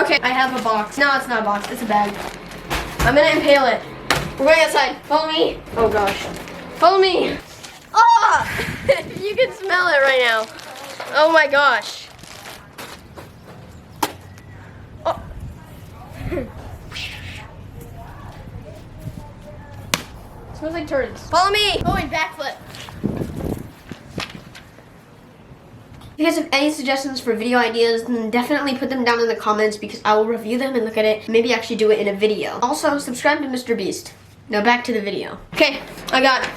Okay, I have a box. No, it's not a box. It's a bag. I'm gonna impale it. We're going outside. Follow me. Oh gosh. Follow me. Oh! You can smell it right now. Oh my gosh. Oh. Smells like turds. Follow me. Oh, and backflip. If you guys have any suggestions for video ideas, then definitely put them down in the comments because I will review them and look at it, maybe actually do it in a video. Also, subscribe to Mr. Beast. Now back to the video. Okay, I got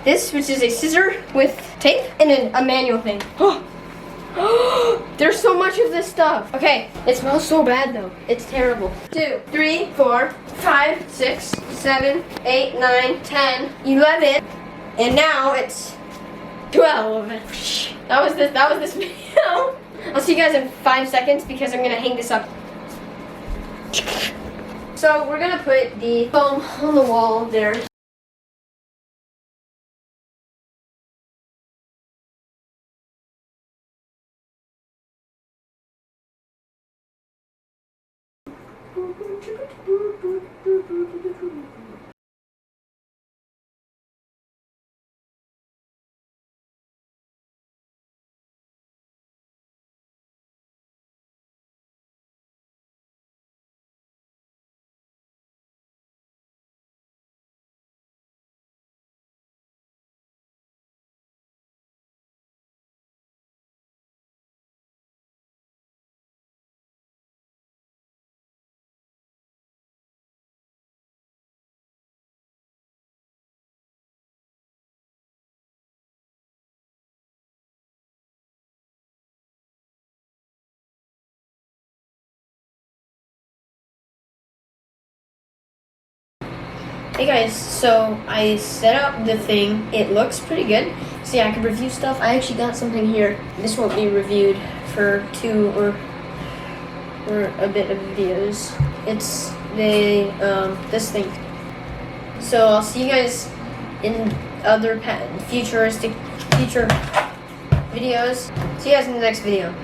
this, which is a scissor with tape and a manual thing. Oh, there's so much of this stuff. Okay, it smells so bad though. It's terrible. 2, 3, 4, 5, 6, 7, 8, 9, 10, 11, and now it's 12. That was this video. I'll see you guys in 5 seconds because I'm gonna hang this up. So we're gonna put the foam on the wall there. Hey guys, so I set up the thing. It looks pretty good. So yeah, I can review stuff. I actually got something here. This won't be reviewed for 2 or a bit of videos. It's the this thing. So I'll see you guys in other future videos. See you guys in the next video.